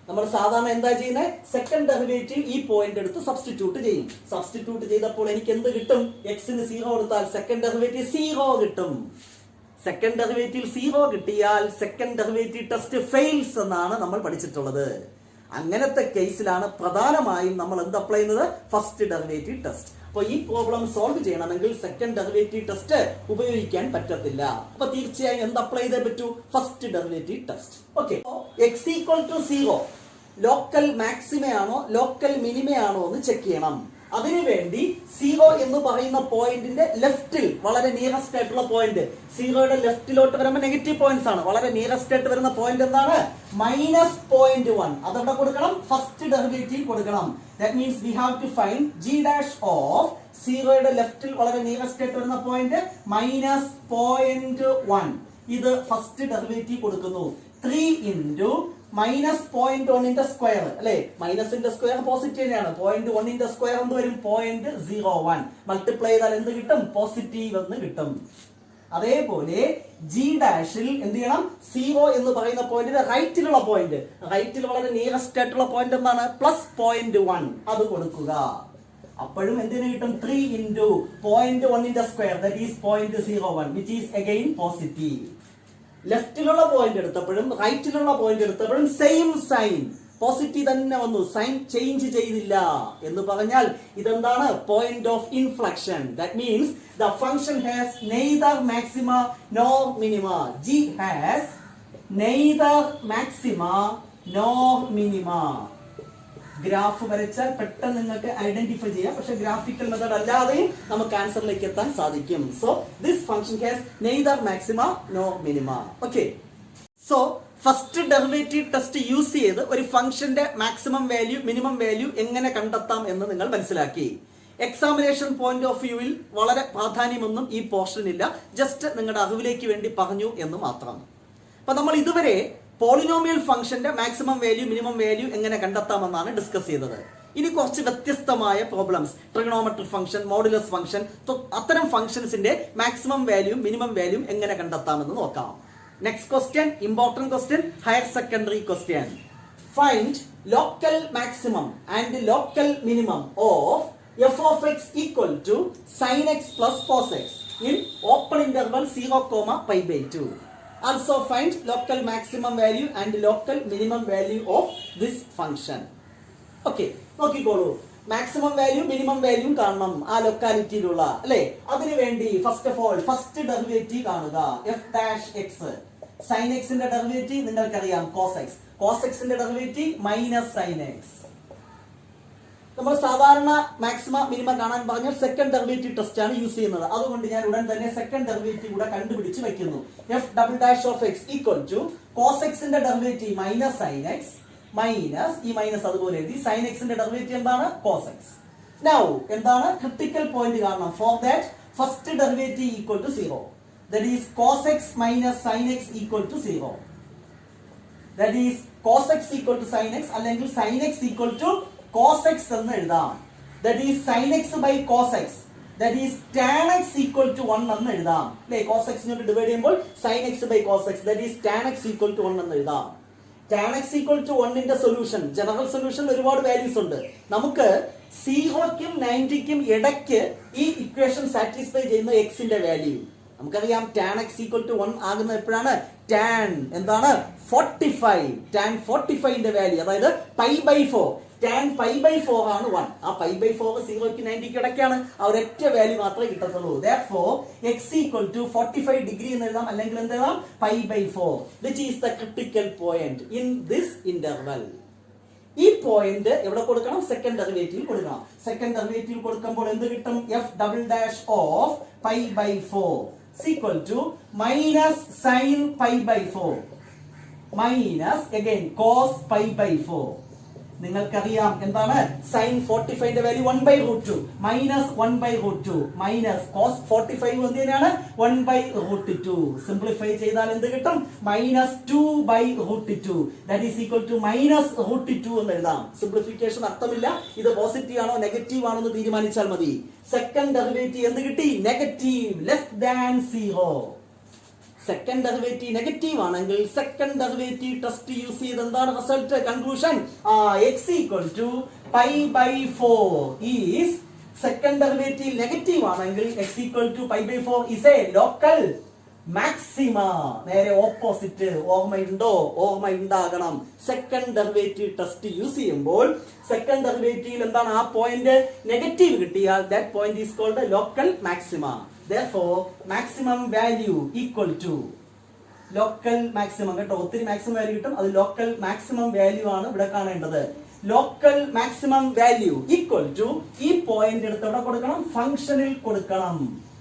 നമ്മൾ സാധാരണ എന്താ ചെയ്യുന്നത്? സെക്കൻഡ് ഡെറിവേറ്റീവ് ഈ പോയിന്റ് എടുത്ത് സബ്സ്റ്റിറ്റ്യൂട്ട് ചെയ്യും. സബ്സ്റ്റിറ്റ്യൂട്ട് ചെയ്തപ്പോൾ എനിക്ക് എന്ത് കിട്ടും? എക്സിന് 0 കൊടുത്താൽ സെക്കൻഡ് ഡെറിവേറ്റീവ് 0 കിട്ടും. സെക്കൻഡ് ഡെറിവേറ്റീവ് 0 കിട്ടിയാൽ സെക്കൻഡ് ഡെറിവേറ്റീവ് ടെസ്റ്റ് ഫെയിൽസ് എന്നാണ് നമ്മൾ പഠിച്ചിട്ടുള്ളത്. അങ്ങനത്തെ കേസിലാണ് പ്രധാനമായും നമ്മൾ എന്ത് അപ്ലൈ ചെയ്യുന്നത്? First derivative test. അപ്പൊ ഈ പ്രോബ്ലം സോൾവ് ചെയ്യണമെങ്കിൽ സെക്കൻഡ് ഡെറിവേറ്റീവ് ടെസ്റ്റ് ഉപയോഗിക്കാൻ പറ്റത്തില്ല. അപ്പൊ തീർച്ചയായും എന്ത് അപ്ലൈ ചെയ്തേ പറ്റൂ? First derivative test. Okay, x equal to 0 local മാക്സിമയാണോ ലോക്കൽ മിനിമയാണോ എന്ന് ചെക്ക് ചെയ്യണം. അതിനുവേണ്ടി 0 എന്ന് പറയുന്ന പോയിന്റിന്റെ ലെഫ്റ്റിൽ വളരെ നിയറസ്റ്റ് ആയിട്ടുള്ള പോയിന്റ്, 0യുടെ ലെഫ്റ്റിലോട്ട് വരുമ്പോൾ നെഗറ്റീവ് പോയിന്റ്സ് ആണ്. വളരെ നിയറസ്റ്റ് ആയിട്ട് വരുന്ന പോയിന്റ് എന്താണ്? -0.1. അതവിടെ കൊടുക്കണം, ഫസ്റ്റ് ഡെറിവേറ്റീവ് കൊടുക്കണം. That means we have to find g dash of 0യുടെ ലെഫ്റ്റിൽ വളരെ നിയറസ്റ്റ് ആയിട്ട് വരുന്ന പോയിന്റ് -0.1. ഇത് ഫസ്റ്റ് ഡെറിവേറ്റീവ് കൊടുക്കുന്നു. 3 into -0.1 സ്ക്വയർ അല്ലെ, മൈനസിന്റെ സ്ക്വയർ പോസിറ്റീവ് തന്നെയാണ്. 0.1 സ്ക്വയർ എന്ത് വരും? 0.01. മൾട്ടിപ്ലൈ ചെയ്താൽ എന്ത് കിട്ടും? പോസിറ്റീവ് എന്ന് കിട്ടും. അതേപോലെ ജി ഡാഷിൽ എന്ത് ചെയ്യണം? 0 എന്ന് പറയുന്ന പോയിന്റിന്റെ റൈറ്റിലുള്ള പോയിന്റ്, റൈറ്റിൽ വളരെ നിയറസ്റ്റ് ആയിട്ടുള്ള പോയിന്റ് എന്താണ്? +0.1. അത് കൊടുക്കുക. അപ്പോഴും എന്തിനു കിട്ടും? 3 into 0.1 square that is 0.01 which is again positive. ലെഫ്റ്റിലുള്ള പോയിന്റ് എടുത്തപ്പോഴും റൈറ്റിലുള്ള പോയിന്റ് എടുത്തപ്പോഴും സെയിം സൈൻ, പോസിറ്റീവ് തന്നെ വന്നു, സൈൻ ചേഞ്ച് ചെയ്തില്ല. എന്ന് പറഞ്ഞാൽ ഇതെന്താണ്? Point of inflection. That means the function has neither maxima nor minima. G has neither maxima nor minima. Graph വരച്ചാൽ പെട്ടെന്ന് നിങ്ങൾക്ക് ഐഡന്റിഫൈ ചെയ്യാം, പക്ഷെ ഗ്രാഫിക്കൽ മെത്തേഡ് അല്ലാതെയും നമുക്ക് ആൻസറിലേക്ക് എത്താൻ സാധിക്കും. So this function has neither maxima nor minima. Okay, so first derivative test use ചെയ്ത് ഒരു ഫംഗ്ഷന്റെ മാക്സിമം വാല്യൂ മിനിമം വാല്യൂ എങ്ങനെ കണ്ടെത്താം എന്ന് നിങ്ങൾ മനസ്സിലാക്കി. എക്സാമിനേഷൻ പോയിന്റ് ഓഫ് വ്യൂവിൽ വളരെ പ്രാധാന്യമൊന്നും ഈ പോർഷനില്ല, ജസ്റ്റ് നിങ്ങളുടെ അറിവിലേക്ക് വേണ്ടി പറഞ്ഞു എന്ന് മാത്രം. അപ്പൊ നമ്മൾ ഇതുവരെ പോളിനോമിയൽ ഫംഗ്ഷന്റെ മാക്സിമം വാല്യൂ മിനിമം വാല്യൂ എങ്ങനെ കണ്ടെത്താമെന്നാണ് ഡിസ്കസ് ചെയ്തത്. ഇനി കുറച്ച് വ്യത്യസ്തമായ problems, trigonometric function, modulus function, അത്തരം ഫംഗ്ഷൻസിന്റെ മാക്സിമം വാല്യൂ മിനിമം വാല്യൂ എങ്ങനെ കണ്ടെത്താമെന്ന് നോക്കാം. Next question, important question, higher secondary question. Find local maximum and local minimum of f of x equal to sin x plus cos x in open interval 0,π/2. Also find local maximum value and local minimum value of this function. Okay, നോക്കിക്കോളൂ. മാക്സിമം വാല്യൂ മിനിമം വാല്യൂ കാണണം ആ ലൊക്കാലിറ്റിയിലുള്ള അല്ലെ. അതിനുവേണ്ടി first of all first derivative കാണുക. എഫ് ഡാഷ് എക്സ്, സൈൻ എക്സിന്റെ ഡെറിവേറ്റീവ് നിങ്ങൾക്കറിയാം കോസ് എക്സ്, കോസ് എക്സിന്റെ ഡെറിവേറ്റീവ് മൈനസ് സൈൻ എക്സ്. നമ്മൾ സാധാരണ മാക്സിമ മിനിമ കാണാൻ പറഞ്ഞാൽ സെക്കൻഡ് ഡെറിവേറ്റീവ് ടെസ്റ്റ് ആണ് യൂസ് ചെയ്യുന്നത്. അതുകൊണ്ട് ഞാൻ ഉടൻ തന്നെ സെക്കൻഡ് ഡെറിവേറ്റീവ് കൂടെ കണ്ടുപിടിച്ച് വെക്കുന്നു. F double dash of x equal to cos എക്സിന്റെ derivative minus sine x minus ഈ മൈനസ് അതുപോലെ എഴുതി സൈൻ എക്സിന്റെ ഡെറിവേറ്റീവ് എന്താണ്? Cos x. നൗ എന്താണ് ക്രിട്ടിക്കൽ പോയിന്റ് കാണണം. For that first derivative equal to 0. That is cos x minus sine x equal to 0. That is cos x equal to sine x അല്ലെങ്കിൽ sine x equal to cos x എന്ന് എഴുതാം. that is sin x by cos x, that is tan x equal to 1 എന്ന് എഴുതാം. അല്ലേ, cos x നോട്ട് ഡിവൈഡ് ചെയ്യുമ്പോൾ sin x by cos x, that is tan x equal to 1 എന്ന് എഴുതാം. tan x equal to 1 ന്റെ സൊല്യൂഷൻ, ജനറൽ സൊല്യൂഷൻ ഒരുപാട് വാല്യൂസ് ഉണ്ട്. നമുക്ക് 0ക്കും 90ക്കും ഇടയ്ക്ക് ഈ ഇക്വേഷൻ സാറ്റിസ്ഫൈ ചെയ്യുന്ന x ന്റെ വാല്യൂ നമുക്കറിയാം. tan x equal to 1 ആകുന്നത് എപ്പോഴാണ്? tan എന്താണ്? 45. tan 45 ന്റെ വാല്യൂ അതായത് π/4. tan π/4 ആണ് 1. ആ π/4 0ക്ക് 90ക്ക് ഇടയ്ക്കാണ്. ആ ഒരൊറ്റ വാല്യൂ മാത്രമേ കിട്ടത്തുള്ളൂ. therefore x equal to 45 degree എന്ന് എഴുതാം അല്ലെങ്കിൽ എന്ത് എഴുതാം? π/4 which is the critical point in this interval. ഈ പോയിന്റ് എവിടെ കൊടുക്കണം? സെക്കൻഡ് ഡെറിവേറ്റീവ് കൊടുക്കണം. സെക്കൻഡ് ഡെറിവേറ്റീവ് കൊടുക്കുമ്പോൾ എന്ത് കിട്ടും? f double dash of π/4 equal to minus sin π/4 minus again cos π/4. നിങ്ങൾക്കറിയാം എന്താണ്? സൈൻ 45 ന്റെ വാല്യൂ 1/√2 മൈനസ് 1/√2 മൈനസ് കോസ് 45 എന്ത് തന്നെയാണ്? 1/√2. സിംപ്ലിഫൈ ചെയ്താൽ എന്ത് കിട്ടും? -2/√2 ദാറ്റ് ഈസ് ഈക്വൽ ടു -√2 എന്ന് എഴുതാം. സിംപ്ലിഫിക്കേഷൻ അർത്ഥമില്ല. ഇത് പോസിറ്റീവ് ആണോ നെഗറ്റീവ് ആണോ എന്ന് തീരുമാനിച്ചാൽ മതി. സെക്കൻഡ് ഡെറിവേറ്റീവ് എന്ത് കിട്ടി? Negative, less than 0. Second derivative negative ആണെങ്കിൽ സെക്കൻഡ് ഡെറിവേറ്റീവ് ടെസ്റ്റ് യൂസ് ചെയ്ത് എന്താണ് result? Conclusion x equal to π/4 is second derivative negative ആണെങ്കിൽ x equal to π/4 is a local maxima നേരെ ഓപ്പോസിറ്റ്. ഓർമ്മയുണ്ടോ? ഓർമ്മയുണ്ടാകണം. സെക്കൻഡ് ഡെറിവേറ്റീവ് ടെസ്റ്റ് യൂസ് ചെയ്യുമ്പോൾ സെക്കൻഡ് ഡെറിവേറ്റീവിൽ എന്താണ് ആ പോയിന്റ് നെഗറ്റീവ് കിട്ടിയാൽ that point is called local maxima. Therefore maximum value equal to local maximum കേട്ടോ. ഒത്തിരി മാക്സിമം വാല്യൂ കിട്ടും. അത് ലോക്കൽ മാക്സിമം വാല്യൂ ആണ് ഇവിടെ കാണേണ്ടത്. Local maximum value equal to ഈ പോയിന്റ് എടുത്ത് എവിടെ കൊടുക്കണം? ഫംഗ്ഷനിൽ കൊടുക്കണം.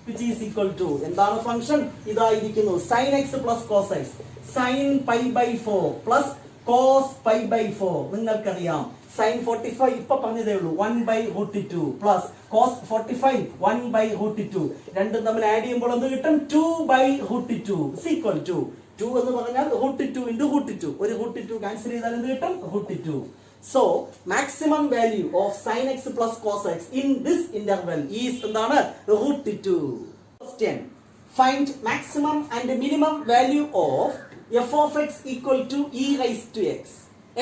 which is equal to എന്താണ് function? ഇതായിരിക്കുന്നു sin x plus cos x sin pi by 4 plus cos pi by 4. നിങ്ങൾക്കറിയാം sin 45 ഇപ്പൊ പറഞ്ഞതേ ഉള്ളൂ 1/√2 plus cos 45 1/√2. രണ്ടും തമ്മിൽ ആഡ് ചെയ്യുമ്പോൾ എന്ത് കിട്ടും? 2/√2 is equal to 2 എന്ന് പറഞ്ഞാൽ √2 into √2. ഒരു √2 ക്യാൻസൽ ചെയ്താൽ എന്ത് കിട്ടും? √2. So maximum value of sin x plus cos x in this interval is എന്താണ്? √2. Question: find maximum and minimum value of f of x equal to e raised to x.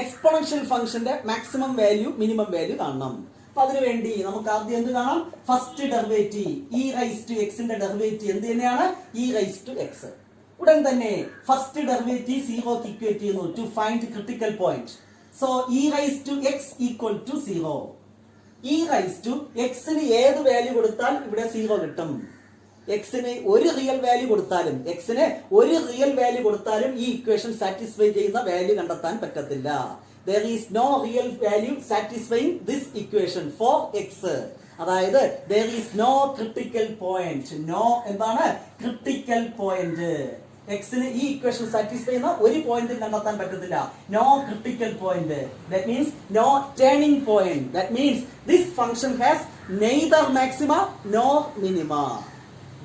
Exponential ഫംഗ്ഷന്റെ മാക്സിമം വാല്യൂ മിനിമം വാല്യൂ കാണണം. അപ്പൊ അതിനുവേണ്ടി നമുക്ക് ആദ്യം എന്ത് കാണാം? First derivative e raise to എക്സിന്റെ ഡെറിവേറ്റീവ് എന്ത് തന്നെയാണ്? E raise to x. ഉടൻ തന്നെ ഫസ്റ്റ് ഡെറിവേറ്റീവ് സീറോക്ക് ഇക്വേറ്റ് ചെയ്യുന്നു to find critical point. So e raise to x equal to 0. E raise to എക്സിന് ഏത് വാല്യൂ കൊടുത്താൽ ഇവിടെ 0 കിട്ടും. എക്സിന് ഒരു റിയൽ വാല്യൂ കൊടുത്താലും ഈ ഇക്വേഷൻ സാറ്റിസ്ഫൈ ചെയ്യുന്ന വാല്യൂ കണ്ടെത്താൻ പറ്റത്തില്ല. There is no real value satisfying this equation for x. അതായത് there is no critical point. No എന്താണ്? Critical point. എക്സിന് ഈ ഇക്വേഷൻ സാറ്റിസ്ഫൈ ചെയ്യുന്ന ഒരു പോയിന്റ് കണ്ടെത്താൻ പറ്റത്തില്ല. No critical point. That means no turning point. That means this function has neither maxima nor minima.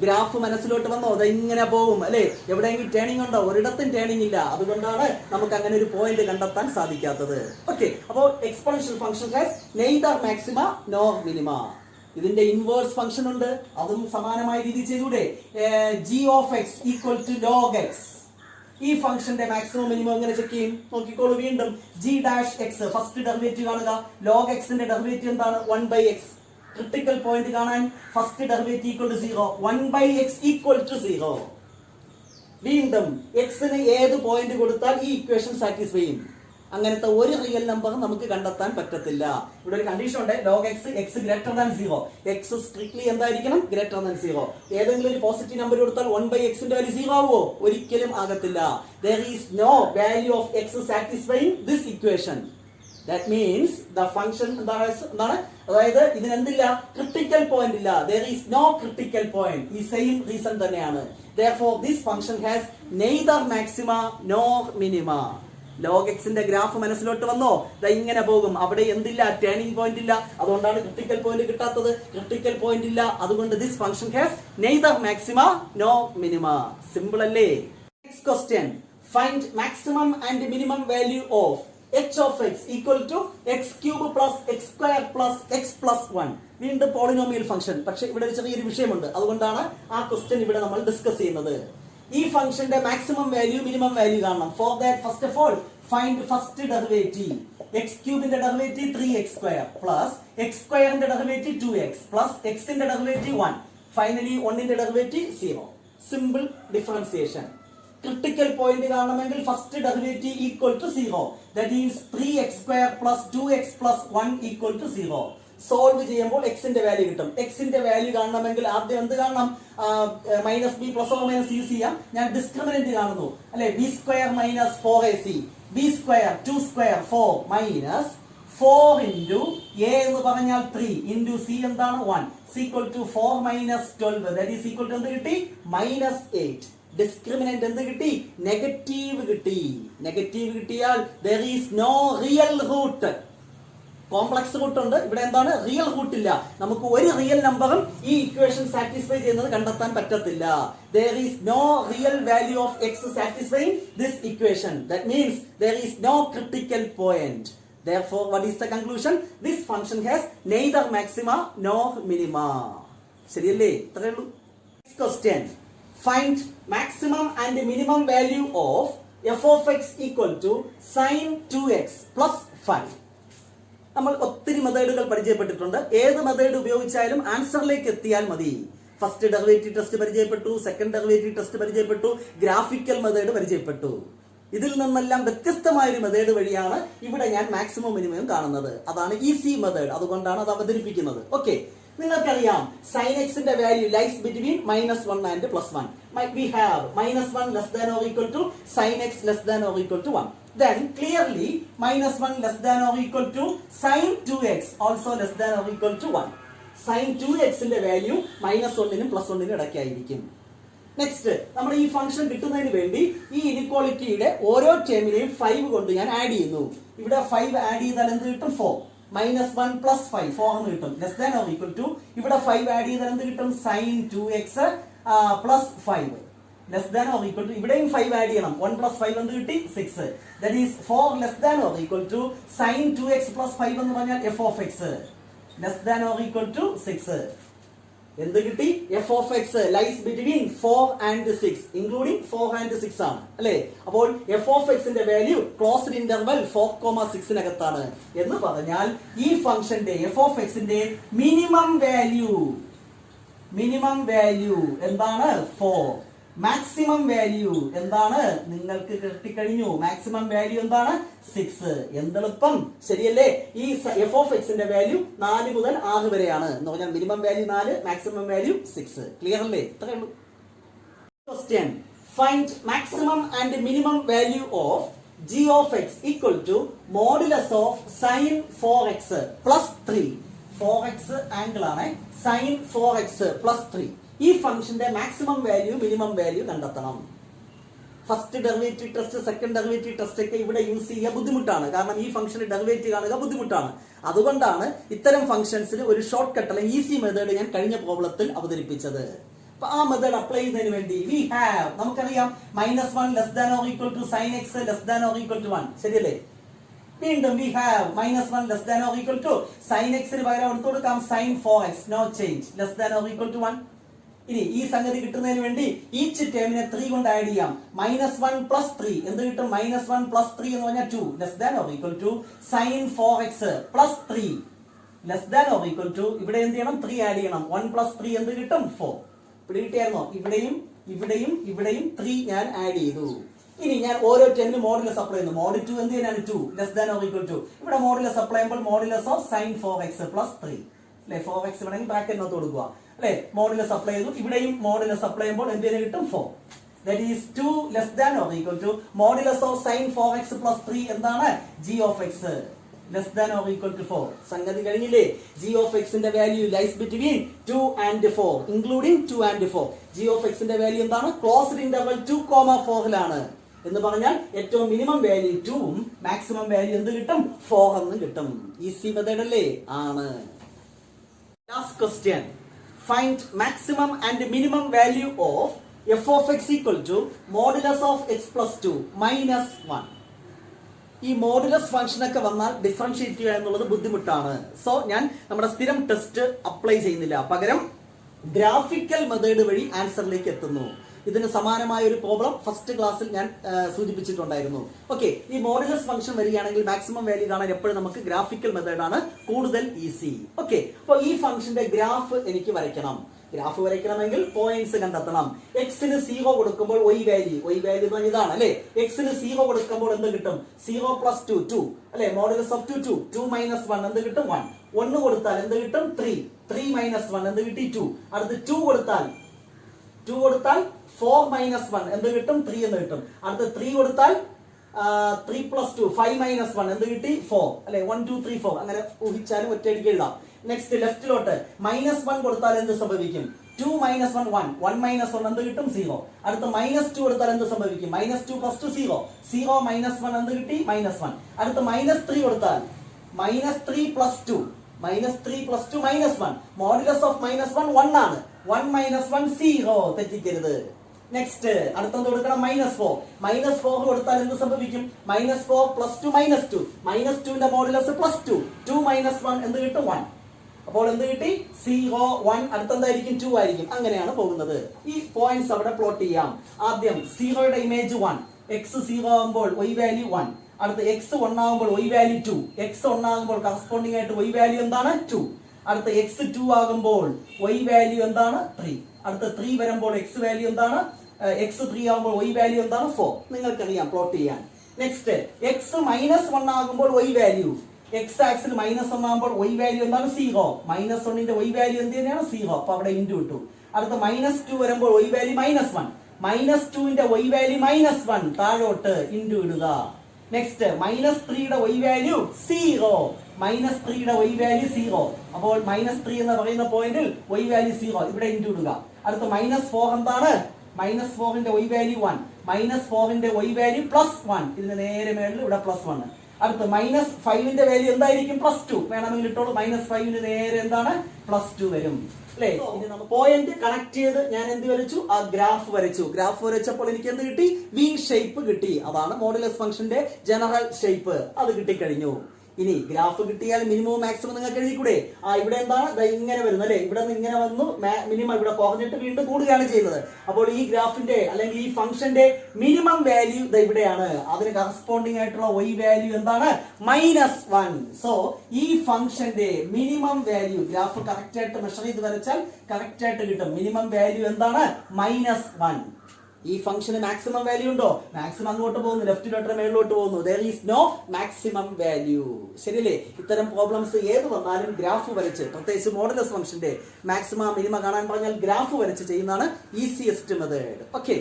Graph മനസ്സിലോട്ട് വന്നോ? അതെങ്ങനെ പോകും അല്ലെ? എവിടെയെങ്കിലും ടേണിംഗ് ഉണ്ടോ? ഒരിടത്തും ടേണിംഗ് ഇല്ല. അതുകൊണ്ടാണ് നമുക്ക് അങ്ങനെ ഒരു പോയിന്റ് കണ്ടെത്താൻ സാധിക്കാത്തത്. ഓക്കെ, അപ്പോൾ exponential function has neither maxima nor minima. ഇതിന്റെ ഇൻവേഴ്സ് ഫംഗ്ഷൻ ഉണ്ട്, അതും സമാനമായ രീതി ചെയ്തൂടെ? g of x equal to log x. ഈ ഫംഗ്ഷന്റെ മാക്സിമം മിനിമം എങ്ങനെ ചെക്ക് ചെയ്യും? നോക്കിക്കോളൂ. വീണ്ടും g dash x first derivative കാണുക. log x ന്റെ ഡെറിവേറ്റീവ് എന്താണ്? 1/x. ക്രിട്ടിക്കൽ പോയിന്റ് കാണാൻ first derivative equal to 0. 1/x equal to 0. വീണ്ടും എക്സിന് ഏത് പോയിന്റ് കൊടുത്താൽ ഈ ഇക്വേഷൻ സാറ്റിസ്ഫൈ ചെയ്യും? അങ്ങനത്തെ ഒരു റിയൽ നമ്പർ നമുക്ക് കണ്ടെത്താൻ പറ്റത്തില്ല. ഇവിടെ ഒരു കണ്ടീഷൻ ഉണ്ട്. Log x x greater than 0. X strictly എന്തായിരിക്കണം? Greater than 0. ഏതെങ്കിലും ഒരു പോസിറ്റീവ് നമ്പർ കൊടുത്താൽ 1/x ന്റെ വാല്യൂ 0 ആവോ? ഒരിക്കലും ആകത്തില്ല. There is no value of x satisfying this equation. That means the function എന്താണ്? അതായത് ഇതിനെന്തില്ല? ക്രിട്ടിക്കൽ പോയിന്റ് ഇല്ല. There is no critical point. ഈ സെയിം റീസൺ തന്നെയാണ്. Therefore this function has neither maxima nor minima. log x ന്റെ ഗ്രാഫ് മനസ്സിലോട്ട് വന്നോ? ഇങ്ങനെ പോകും. അവിടെ എന്തില്ല? ടേണിംഗ് പോയിന്റ് ഇല്ല. അതുകൊണ്ടാണ് ക്രിട്ടിക്കൽ പോയിന്റ് കിട്ടാത്തത്. ക്രിട്ടിക്കൽ പോയിന്റ് ഇല്ല, അതുകൊണ്ട് this function has neither maxima no minima. Simple അല്ലേ? Next question: find maximum and minimum value of h of x equal to x cube plus x square plus x plus 1. വീണ്ടും പോളിനോമിയൽ ഫംഗ്ഷൻ. പക്ഷെ ഇവിടെ ഒരു ചെറിയൊരു വിഷയമുണ്ട്, അതുകൊണ്ടാണ് ആ ക്വസ്റ്റ്യൻ ഇവിടെ നമ്മൾ ഡിസ്കസ് ചെയ്യുന്നത്. ഈ ഫംഗ്ഷന്റെ മാക്സിമം വാല്യൂ മിനിമം വാല്യൂ കാണണം. For that first of all find first derivative. x ക്യൂബിന്റെ derivative 3x square plus x സ്ക്വയറിന്റെ ഡെറിവേറ്റീവ് 2x പ്ലസ് x ന്റെ ഡെറിവേറ്റീവ് 1. ഫൈനലി 1 ന്റെ derivative 0. Simple differentiation. Critical point കാണണമെങ്കിൽ first derivative equal to 0. That is 3x square plus 2x plus 1 equal to 0. Solve ചെയ്യുമ്പോൾ x ന്റെ വാല്യൂ കിട്ടും. x ന്റെ വാല്യൂ കാണണമെങ്കിൽ ആദ്യം എന്ത് കാണണം? Minus b plus or minus use ചെയ്യാം. ഞാൻ ഡിസ്ക്രിമിനന്റ് കാണുന്നു അല്ലെ? B square minus 4ac. B square 2 square 4 minus 4 into a എന്ന് പറഞ്ഞാൽ 3 ഇൻറ്റു സി എന്താണ് 1 equal to 4 minus 12. That is equal to എന്ത് കിട്ടി? -8. ഡിസ്ക്രിമിനന്റ് എന്ത് കിട്ടി? നെഗറ്റീവ് കിട്ടി. നെഗറ്റീവ് കിട്ടിയാൽ there is no real root. Complex root ഉണ്ട്, ഇവിടെ എന്താണ്? റിയൽ റൂട്ട് ഇല്ല. നമുക്ക് ഒരു റിയൽ നമ്പറും ഈ ഇക്വേഷൻ സാറ്റിസ്ഫൈ ചെയ്യുന്നത് കണ്ടെത്താൻ പറ്റത്തില്ല. there is no real value of x satisfying this equation. That means there is no critical point. Therefore what is the conclusion? This function has neither maxima nor minima. ശരിയല്ലേ? ഇത്രയേ ഉള്ളൂ. Next question: find maximum and minimum value of f of x equal to sin 2x plus 5. നമ്മൾ ഒത്തിരി മെത്തേഡുകൾ പരിചയപ്പെട്ടിട്ടുണ്ട്. ഏത് മെത്തേഡ് ഉപയോഗിച്ചാലും ആൻസറിലേക്ക് എത്തിയാൽ മതി. ഫസ്റ്റ് ഡെറിവേറ്റീവ് ടെസ്റ്റ് പരിചയപ്പെട്ടു, സെക്കൻഡ് ഡെറിവേറ്റീവ് ടെസ്റ്റ് പരിചയപ്പെട്ടു, ഗ്രാഫിക്കൽ മെത്തേഡ് പരിചയപ്പെട്ടു. ഇതിൽ നിന്നെല്ലാം വ്യത്യസ്തമായ ഒരു മെത്തേഡ് വഴിയാണ് ഇവിടെ ഞാൻ മാക്സിമം മിനിമം കാണുന്നത്. അതാണ് ഈസി മെത്തേഡ്. അതുകൊണ്ടാണ് അത് അവതരിപ്പിക്കുന്നത്. ഓക്കെ, നിങ്ങൾക്കറിയാം സൈൻ എക്സിന്റെ value lies between -1 and +1. We have -1 less than or equal to sin x less than or equal to 1. Then clearly -1 less than or equal to sin 2x also less than or equal to 1. sin 2x ന്റെ വാല്യൂ -1നും +1നും ഇടയ്ക്കായിരിക്കും. നെക്സ്റ്റ്, നമ്മുടെ ഈ ഫംഗ്ഷൻ കിട്ടുന്നതിന് വേണ്ടി ഈ ഇനിക്വാളിറ്റിയുടെ ഓരോ ടേമിനെയും 5 കൊണ്ട് ഞാൻ ആഡ് ചെയ്യുന്നു. ഇവിടെ 5 ആഡ് ചെയ്താൽ എന്ത് കിട്ടും? 4. -1 + 5 4 എന്ന് കിട്ടും. Less than or equal to ഇവിടെ 5 ആഡ് ചെയ്താൽ എന്ത് കിട്ടും? sin 2x + 5 less than or equal to ഇവിടെയും 5 ആഡ് ചെയ്യണം. 1 + 5 എന്ത് കിട്ടി? 6. That is 4 less than or equal to sin 2x + 5 എന്ന് പറഞ്ഞാൽ f of x less than or equal to 6. എന്ത് കിട്ടി? f of x lies between 4 and 6 including 4 and 6 ആണ് അല്ലേ? അപ്പോൾ f of x ന്റെ വാല്യൂ ക്ലോസ്ഡ് ഇന്റർവൽ 4,6 എന്ന് പറഞ്ഞാൽ ഈ ഫംഗ്ഷന്റെ f of x ന്റെ മിനിമം വാല്യൂ എന്താണ്? 4. മാക്സിമം വാല്യൂ എന്താണ്? നിങ്ങൾക്ക് കിട്ടിക്കഴിഞ്ഞു. മാക്സിമം വാല്യൂ എന്താണ്? 6. എന്തെളുപ്പം, ശരിയല്ലേ? ഈ f of x ന്റെ വാല്യൂ 4 മുതൽ 6 വരെയാണ് എന്ന് പറഞ്ഞാൽ minimum value 4, maximum value 6. Clear അല്ലേ? ഇത്രയേ ഉള്ളൂ. Question, find maximum and minimum value of g of x equal to modulus of sin 4x plus 3. 4x angle ആണ്. sin 4x plus 3. ഈ ഫംഗ്ഷന്റെ മാക്സിമം വാല്യൂ മിനിമം വാല്യൂ കണ്ടെത്തണം. First derivative test, second derivative test ഒക്കെ ഇവിടെ യൂസ് ചെയ്യാൻ ബുദ്ധിമുട്ടാണ്. കാരണം ഈ ഫംഗ്ഷന് ഡെറിവേറ്റീവ് കാണുക ബുദ്ധിമുട്ടാണ്. അതുകൊണ്ടാണ് ഇത്തരം ഫംഗ്ഷൻസിന് ഒരു ഷോർട്ട് കട്ട് അല്ലെങ്കിൽ ഈസി മെത്തേഡ് ഞാൻ കഴിഞ്ഞ പ്രോബ്ലത്തിൽ അവതരിപ്പിച്ചത്. അപ്പൊ ആ മെത്തേഡ് അപ്ലൈ ചെയ്യുന്നതിന് വേണ്ടി വി ഹാവ്, നമുക്കറിയാം -1 less than or equal to sin x less than or equal to 1. ശരിയല്ലേ? വീണ്ടും we have -1 less than or equal to sin x ന് പകരം എടുത്തു കൊടുക്കാം sin 4x no change less than or equal to 1. ഇനി ഈ സംഗതി കിട്ടുന്നതിന് വേണ്ടി ഈച്ച് ടേമിനെ 3 കൊണ്ട് ആഡ് ചെയ്യാം. -1 + 3 എന്ത് കിട്ടും? -1 + 3 എന്ന് പറഞ്ഞാൽ 2 less than or equal to sin 4x + 3 less than or equal to ഇവിടെ എന്ത് ചെയ്യണം? 3 ആഡ് ചെയ്യണം. 1 + 3 എന്ത് കിട്ടും? 4. ഇവിടെ കിട്ടിയായിരുന്നോ? ഇവിടെയും 3 ഞാൻ ആഡ് ചെയ്തു. ഇനി ഞാൻ ഓരോ ടേമിനും മോഡുലസ് അപ്ലൈ ചെയ്യുന്നു. mod 2 എന്ത് ചെയ്യാനാണ്? 2 less than or equal to ഇവിടെ മോഡുലസ് അപ്ലൈ ചെയ്യുമ്പോൾ മോഡുലസ് ഓഫ് sin 4x + 3 അല്ലെ? 4x വേണമെങ്കിൽ ബ്രാക്കറ്റിനകത്ത് കൊടുക്കുക അല്ലെ? മോഡുലസ് അപ്ലൈ ചെയ്തു. ഇവിടെയും മോഡുലസ് അപ്ലൈ ചെയ്യുമ്പോൾ എന്ത് കിട്ടും? 4. That is 2 less than or equal to modulus of sin 4x + 3 എന്താണ്? g of x less than or equal to 4. സംഗതി കഴിഞ്ഞില്ലേ? g of x ന്റെ value lies between 2 and 4 including 2 and 4. g of x ന്റെ വാല്യൂ എന്താണ്? ക്ലോസ്ഡ് ഇന്റർവൽ 2,4 എന്ന് പറഞ്ഞാൽ ഏറ്റവും മിനിമം വാല്യൂ 2 ഉം മാക്സിമം വാല്യൂ എന്ത് കിട്ടും? 4 എന്ന് കിട്ടും. ഈസി മെത്തേഡ് അല്ലേ? ആണ്. Last question, find maximum and minimum value of f of x equal to modulus of x plus 2 minus 1. ഈ മോഡുലസ് ഫംഗ്ഷൻ ഒക്കെ വന്നാൽ ഡിഫറൻഷിയേറ്റ് ചെയ്യുക എന്നുള്ളത് ബുദ്ധിമുട്ടാണ്. സോ ഞാൻ നമ്മുടെ സ്ഥിരം ടെസ്റ്റ് അപ്ലൈ ചെയ്യുന്നില്ല. പകരം ഗ്രാഫിക്കൽ മെത്തേഡ് വഴി ആൻസറിലേക്ക് എത്തുന്നു. ഇതിന് സമാനമായ ഒരു പ്രോബ്ലം ഫസ്റ്റ് ക്ലാസ്സിൽ ഞാൻ സൂചിപ്പിച്ചിട്ടുണ്ടായിരുന്നു. ഓക്കെ, ഈ മോഡുലസ് ഫംഗ്ഷൻ വരികയാണെങ്കിൽ മാക്സിമം വാല്യൂ കാണാൻ എപ്പോഴും നമുക്ക് ഗ്രാഫിക്കൽ മെത്തേഡാണ് കൂടുതൽ ഈസി. ഓക്കെ, അപ്പോൾ ഈ ഫംഗ്ഷന്റെ ഗ്രാഫ് എനിക്ക് വരയ്ക്കണം. ഗ്രാഫ് വരയ്ക്കണമെങ്കിൽ പോയിന്റ്സ് കണ്ടെത്തണം. എക്സിന് 0 കൊടുക്കുമ്പോൾ y വാല്യൂ ഇതാണ് അല്ലെ? എക്സിന് 0 കൊടുക്കുമ്പോൾ എന്ത് കിട്ടും? 0 + 2 2 അല്ലെ? മോഡുലസ് ഓഫ് 2 2 2 - 1 എന്ത് കിട്ടും? 1. 1 കൊടുത്താൽ എന്ത് കിട്ടും? 3 3 - 1 എന്ത് കിട്ടി? 2. അടുത്ത് 2 കൊടുത്താൽ 4 - 1 എന്ത് കിട്ടും? 3 എന്ന് കിട്ടും. അടുത്ത് 3 കൊടുത്താൽ 3 + 2 5 - 1 എന്ത് കിട്ടി? 4 അല്ലെ? 1 2 3 4 അങ്ങനെ ഊഹിച്ചാലും ഒറ്റയടിക്ക് എഴുതാം. നെക്സ്റ്റ് ലെഫ്റ്റിലോട്ട് -1 കൊടുത്താൽ എന്ത് സംഭവിക്കും? 2 - 1 1 1 - 1 എന്ത് കിട്ടും? 0. അടുത്ത് -2 കൊടുത്താൽ എന്ത് സംഭവിക്കും? -2 + 2 0 0 - 1 എന്ത് കിട്ടി? -1. അടുത്ത് -3 കൊടുത്താൽ -3 + 2 -3 + 2 -1 മോഡുലസ് ഓഫ് -1 1 ആണ്. 1 - 1 0 തെറ്റിക്കരുത്. നെക്സ്റ്റ് അടുത്തെന്ത് കൊടുക്കണം? -4 കൊടുത്താൽ എന്ത് സംഭവിക്കും? -4 + 2 -2 -2ന്റെ മോഡുലസ് +2 2 - 1 എന്ത് കിട്ടും? 1. അപ്പോൾ എന്ത് കിട്ടി? 0 1 അടുത്തെന്തായിരിക്കും? 2 ആയിരിക്കും. അങ്ങനെയാണ് പോകുന്നത്. ഈ പോയിന്റ്സ് അവിടെ പ്ലോട്ട് ചെയ്യാം. ആദ്യം 0യുടെ ഇമേജ് 1, x 0 ആകുമ്പോൾ y വാല്യൂ 1. അടുത്ത് x 1 ആകുമ്പോൾ y വാല്യൂ 2, x 1 ആകുമ്പോൾ കറസ്പോണ്ടിങ് ആയിട്ട് y വാല്യൂ എന്താണ്? 2. അടുത്ത x2 ആകുമ്പോൾ y വാല്യൂ എന്താണ് 3. അടുത്ത 3 വരുമ്പോൾ x വാല്യൂ എന്താണ് x3 ആകുമ്പോൾ y വാല്യൂ എന്താണ് 4. നിങ്ങൾക്കറിയാം പ്ലോട്ട് ചെയ്യാൻ. നെക്സ്റ്റ് x -1 ആകുമ്പോൾ y വാല്യൂ x ആക്സിൽ -1 ആകുമ്പോൾ y വാല്യൂ എന്താണ് 0. -1ന്റെ y വാല്യൂ എന്ത് തന്നെയാണ് 0. അപ്പൊ അവിടെ ഇൻറ്റു ഇട്ടു. അടുത്ത -2 വരുമ്പോൾ y വാല്യൂ -1. -2ന്റെ y വാല്യൂ -1 താഴോട്ട് ഇൻറ്റു ഇടുക. നെക്സ്റ്റ് -3യുടെ y വാല്യൂ 0. -3യുടെ y വാല്യൂ 0. അപ്പോൾ -3 എന്ന് പറയുന്ന പോയിന്റിൽ y വാല്യൂ 0 ഇവിടെ ഇൻറ്റു ഇടുക. അടുത്ത -4 എന്താണ് -4ന്റെ y വാല്യൂ 1. -4ന്റെ y value +1. ഇതിന് നേരെ മേളിൽ ഇവിടെ +1. അടുത്ത -5ന്റെ വാല്യൂ എന്തായിരിക്കും +2. വേണമെങ്കിൽ ഇട്ടോളൂ. -5ന് നേരെ എന്താണ് +2 വരും അല്ലേ. ഇനി നമ്മൾ പോയിന്റ് കണക്ട് ചെയ്ത് ഞാൻ എന്ത് വരച്ചു ആ ഗ്രാഫ് വരച്ചു. ഗ്രാഫ് വരച്ചപ്പോൾ എനിക്ക് എന്ത് കിട്ടി വി ഷേപ്പ് കിട്ടി. അതാണ് മോഡുലസ് ഫംഗ്ഷന്റെ ജനറൽ ഷേപ്പ്. അത് കിട്ടിക്കഴിഞ്ഞു. ഇനി ഗ്രാഫ് കിട്ടിയാൽ മിനിമവും മാക്സിമം നിങ്ങൾക്ക് എഴുതിക്കൂടെ. ഇവിടെ എന്താണ് ഇങ്ങനെ വരുന്നത് അല്ലെ. ഇവിടെ നിന്ന് ഇങ്ങനെ വന്നു മിനിമം ഇവിടെ കുറഞ്ഞിട്ട് വീണ്ടും കൂടുകയാണ് ചെയ്യുന്നത്. അപ്പോൾ ഈ ഗ്രാഫിന്റെ അല്ലെങ്കിൽ ഈ ഫംഗ്ഷന്റെ മിനിമം വാല്യൂ ഇവിടെയാണ്. അതിന് കറസ്പോണ്ടിങ് ആയിട്ടുള്ള y വാല്യൂ എന്താണ് -1. സോ ഈ ഫംഗ്ഷന്റെ മിനിമം വാല്യൂ ഗ്രാഫ് കറക്റ്റ് ആയിട്ട് മെഷർ ചെയ്ത് വരച്ചാൽ കറക്റ്റ് ആയിട്ട് കിട്ടും. മിനിമം വാല്യൂ എന്താണ് -1. ഈ ഫംഗ്ഷന് മാക്സിമം വാല്യൂ ഉണ്ടോ? മാക്സിമം അങ്ങോട്ട് പോകുന്നു, ലെഫ്റ്റിലോട്ട് മേളിലോട്ട് പോകുന്നു. there is no maximum value. ശരിയല്ലേ? ഇത്തരം പ്രോബ്ലംസ് ഏത് വന്നാലും ഗ്രാഫ് വരച്ച്, പ്രത്യേകിച്ച് മോഡുലസ് ഫംഗ്ഷന്റെ മാക്സിമം മിനിമം കാണാൻ പറഞ്ഞാൽ ഗ്രാഫ് വരച്ച് ചെയ്യുന്നതാണ് ഈസിയസ്റ്റ് മെത്തേഡ്. ഓക്കെ.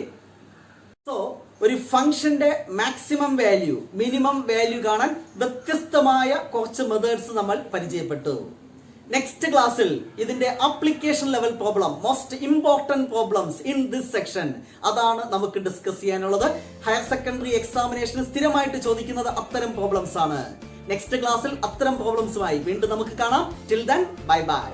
സോ ഒരു ഫംഗ്ഷന്റെ മാക്സിമം വാല്യൂ മിനിമം വാല്യൂ കാണാൻ വ്യത്യസ്തമായ കുറച്ച് മെത്തേഡ്സ് നമ്മൾ പരിചയപ്പെട്ടു. നെക്സ്റ്റ് ക്ലാസ്സിൽ ഇതിന്റെ application level problem, most important problems in this section, അതാണ് നമുക്ക് ഡിസ്കസ് ചെയ്യാനുള്ളത്. ഹയർ സെക്കൻഡറി എക്സാമിനേഷന് സ്ഥിരമായിട്ട് ചോദിക്കുന്നത് അത്തരം പ്രോബ്ലംസ് ആണ്. നെക്സ്റ്റ് ക്ലാസ്സിൽ അത്തരം പ്രോബ്ലംസുമായി വീണ്ടും നമുക്ക് കാണാം. Till then bye bye.